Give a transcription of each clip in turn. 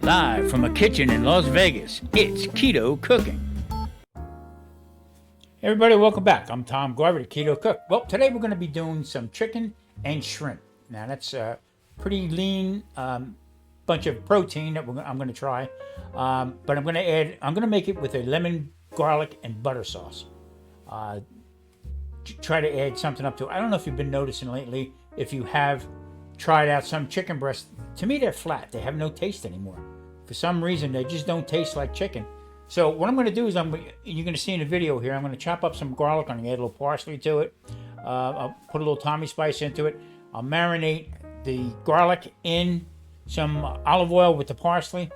Live from a kitchen in Las Vegas, it's Keto Cooking. Hey everybody, welcome back. I'm Tom GARVEY, the Keto Cook. Well, today we're going to be doing some chicken and shrimp. Now that's a pretty lean bunch of protein that I'm going to try. But I'm going to make it with a lemon, garlic, and butter sauce. Try to add something up to it. I don't know if you've been noticing lately, if you have tried out some chicken breasts, to me they're flat. They have no taste anymore. For some reason, they just don't taste like chicken. So what I'm going to do is, you're going to see in the video here, I'm going to chop up some garlic. I'm going to add a little parsley to it. I'll put a little Tommy spice into it. I'll marinate the garlic in some olive oil with the parsley,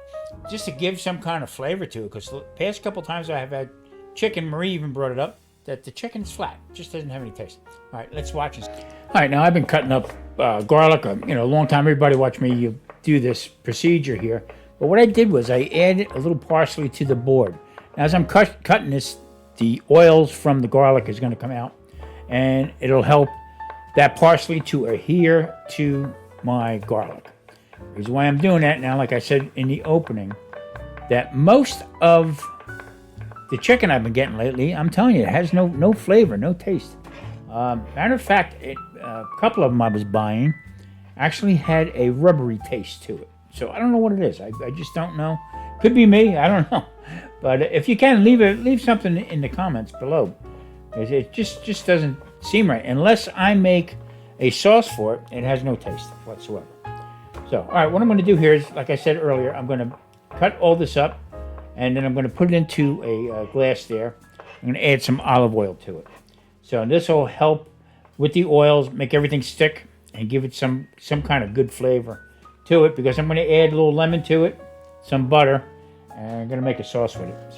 just to give some kind of flavor to it. Because the past couple times I have had chicken, Marie even brought it up, that the chicken's flat. It just doesn't have any taste. All right, let's watch this. All right, now I've been cutting up garlic, a long time. Everybody watch me do this procedure here. But what I did was I added a little parsley to the board. Now, as I'm cutting this, the oils from the garlic is going to come out, and it'll help that parsley to adhere to my garlic. The reason why I'm doing that now, like I said in the opening, that most of the chicken I've been getting lately, I'm telling you, it has no flavor, no taste. Matter of fact, a couple of them I was buying actually had a rubbery taste to it. So I don't know what it is. I just don't know. Could be me. I don't know. But if you can, leave something in the comments below. It just doesn't seem right. Unless I make a sauce for it, it has no taste whatsoever. So, all right, what I'm going to do here is, like I said earlier, I'm going to cut all this up, and then I'm going to put it into a glass there. I'm going to add some olive oil to it. So this will help with the oils, make everything stick, and give it some kind of good flavor to it, because I'm going to add a little lemon to it, some butter, and I'm going to make a sauce with it.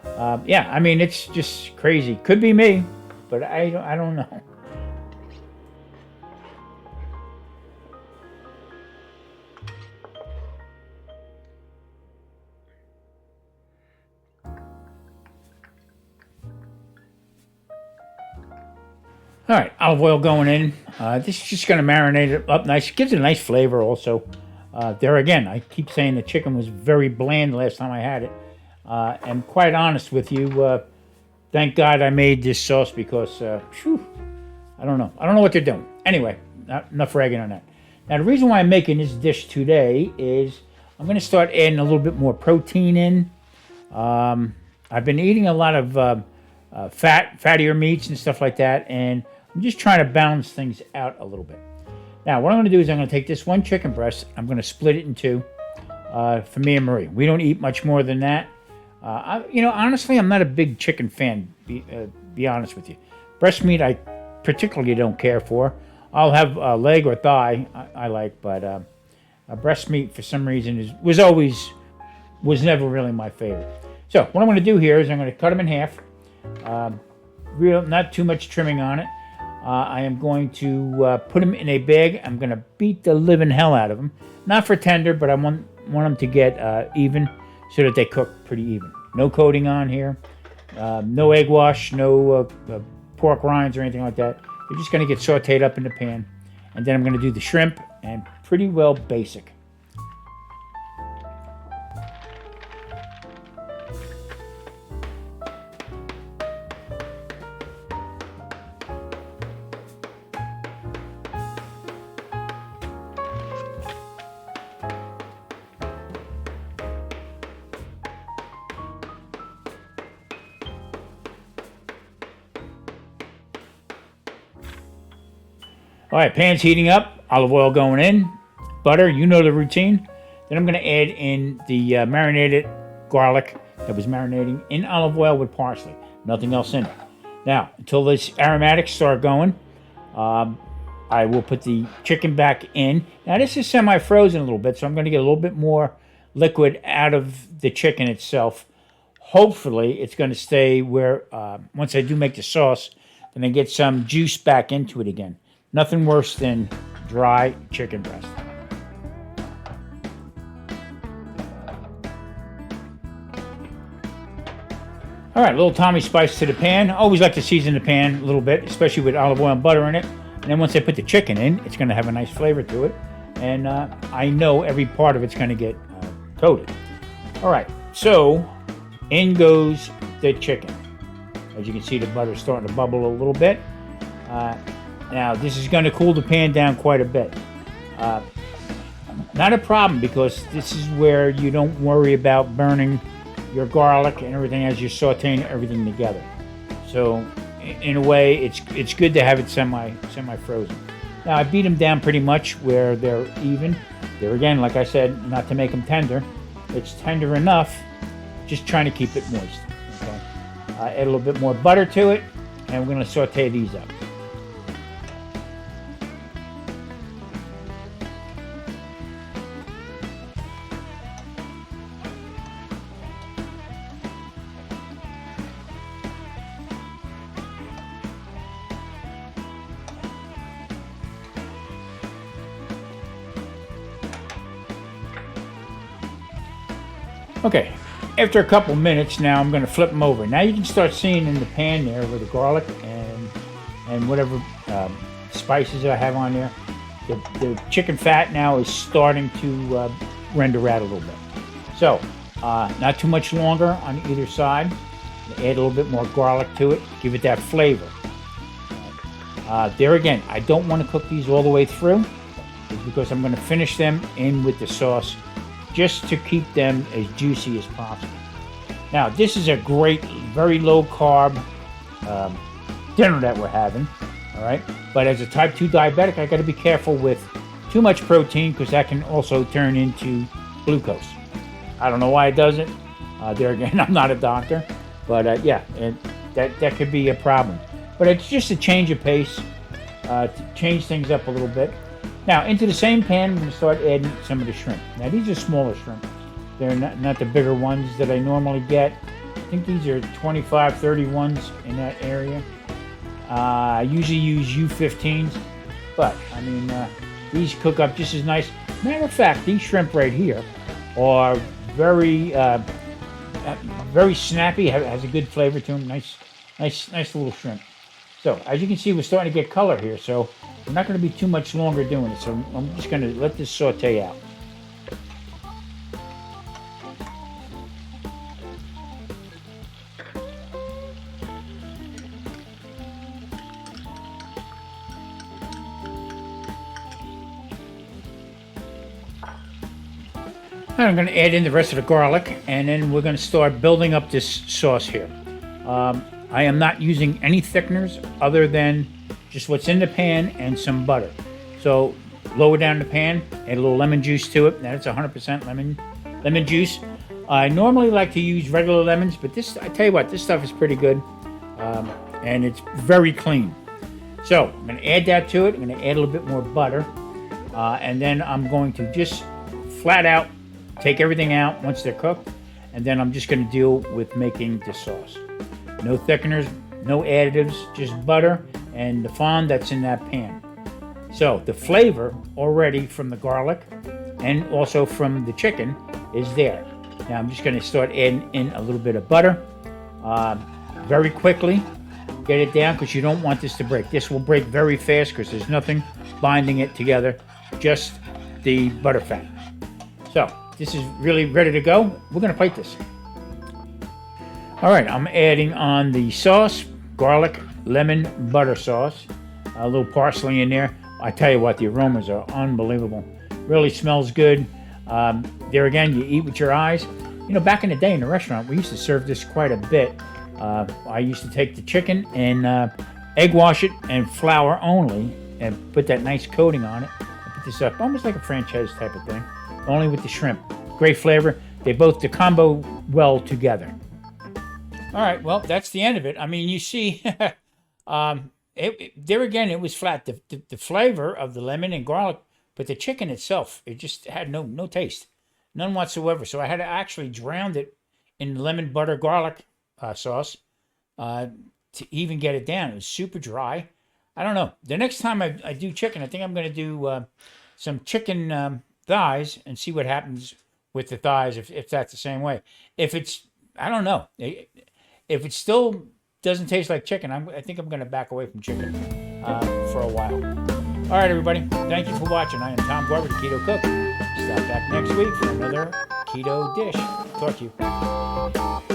So, yeah, I mean, it's just crazy. Could be me, but I don't know. All right, olive oil going in. This is just going to marinate it up nice. It gives it a nice flavor also. There again, I keep saying the chicken was very bland last time I had it. And quite honest with you, thank God I made this sauce, because, I don't know. I don't know what they're doing. Anyway, not enough ragging on that. Now, the reason why I'm making this dish today is I'm going to start adding a little bit more protein in. I've been eating a lot of fattier meats and stuff like that, and I'm just trying to balance things out a little bit. Now, what I'm going to do is I'm going to take this one chicken breast. I'm going to split it in two for me and Marie. We don't eat much more than that. Honestly, I'm not a big chicken fan, be honest with you. Breast meat, I particularly don't care for. I'll have a leg or thigh I like, but breast meat, for some reason, was never really my favorite. So what I'm going to do here is I'm going to cut them in half. Not too much trimming on it. I am going to put them in a bag. I'm going to beat the living hell out of them. Not for tender, but I want them to get even, so that they cook pretty even. No coating on here. No egg wash. No pork rinds or anything like that. They're just going to get sauteed up in the pan. And then I'm going to do the shrimp, and pretty well basic. All right, pan's heating up, olive oil going in, butter, you know the routine. Then I'm going to add in the marinated garlic that was marinating in olive oil with parsley. Nothing else in it. Now, until these aromatics start going, I will put the chicken back in. Now, this is semi-frozen a little bit, so I'm going to get a little bit more liquid out of the chicken itself. Hopefully, it's going to stay where, once I do make the sauce, then I get some juice back into it again. Nothing worse than dry chicken breast. All right, a little Tommy spice to the pan. I always like to season the pan a little bit, especially with olive oil and butter in it. And then once I put the chicken in, it's going to have a nice flavor to it. And I know every part of it's going to get coated. All right, so in goes the chicken. As you can see, the butter's starting to bubble a little bit. Now, this is going to cool the pan down quite a bit. Not a problem, because this is where you don't worry about burning your garlic and everything as you're sauteing everything together. So, in a way, it's good to have it semi-frozen. Now, I beat them down pretty much where they're even. There again, like I said, not to make them tender. It's tender enough, just trying to keep it moist. Okay? Add a little bit more butter to it, and we're going to saute these up. Okay, after a couple minutes now, I'm going to flip them over. Now you can start seeing in the pan there with the garlic and whatever spices I have on there. The chicken fat now is starting to render out a little bit. So, not too much longer on either side. Add a little bit more garlic to it, give it that flavor. There again, I don't want to cook these all the way through, because I'm going to finish them in with the sauce, just to keep them as juicy as possible. Now, this is a great, very low carb dinner that we're having, all right? But as a type 2 diabetic, I got to be careful with too much protein, because that can also turn into glucose. I don't know why it doesn't. There again, I'm not a doctor, but yeah, that could be a problem. But it's just a change of pace, to change things up a little bit. Now, into the same pan, I'm going to start adding some of the shrimp. Now, these are smaller shrimp. They're not the bigger ones that I normally get. I think these are 25, 30 ones in that area. I usually use U15s, but, I mean, these cook up just as nice. Matter of fact, these shrimp right here are very, very snappy, has a good flavor to them. Nice little shrimp. So, as you can see, we're starting to get color here, so we're not going to be too much longer doing it, so I'm just going to let this saute out. And I'm going to add in the rest of the garlic, and then we're going to start building up this sauce here. I am not using any thickeners other than just what's in the pan and some butter. So lower down the pan, add a little lemon juice to it. That's 100% lemon juice. I normally like to use regular lemons, but this, I tell you what, this stuff is pretty good, and it's very clean. So I'm going to add that to it. I'm going to add a little bit more butter, and then I'm going to just flat out take everything out once they're cooked, and then I'm just going to deal with making the sauce. No thickeners, no additives, just butter and the fond that's in that pan. So the flavor already from the garlic and also from the chicken is there. Now I'm just going to start adding in a little bit of butter very quickly. Get it down, because you don't want this to break. This will break very fast because there's nothing binding it together, just the butter fat. So this is really ready to go. We're going to plate this. All right, I'm adding on the sauce, garlic, lemon, butter sauce, a little parsley in there. I tell you what, the aromas are unbelievable. Really smells good. There again, you eat with your eyes. You know, back in the day in the restaurant, we used to serve this quite a bit. I used to take the chicken and egg wash it and flour only, and put that nice coating on it. I put this up almost like a franchise type of thing, only with the shrimp. Great flavor. They combo well together. All right, well, that's the end of it. I mean, you see, there again, it was flat. The flavor of the lemon and garlic, but the chicken itself, it just had no taste, none whatsoever. So I had to actually drown it in lemon, butter, garlic sauce to even get it down. It was super dry. I don't know. The next time I do chicken, I think I'm going to do some chicken thighs and see what happens with the thighs, if that's the same way. If it's, I don't know. If it still doesn't taste like chicken, I think I'm going to back away from chicken for a while. All right, everybody. Thank you for watching. I am Tom Garvey, the Keto Cook. Stop back next week for another keto dish. Talk to you.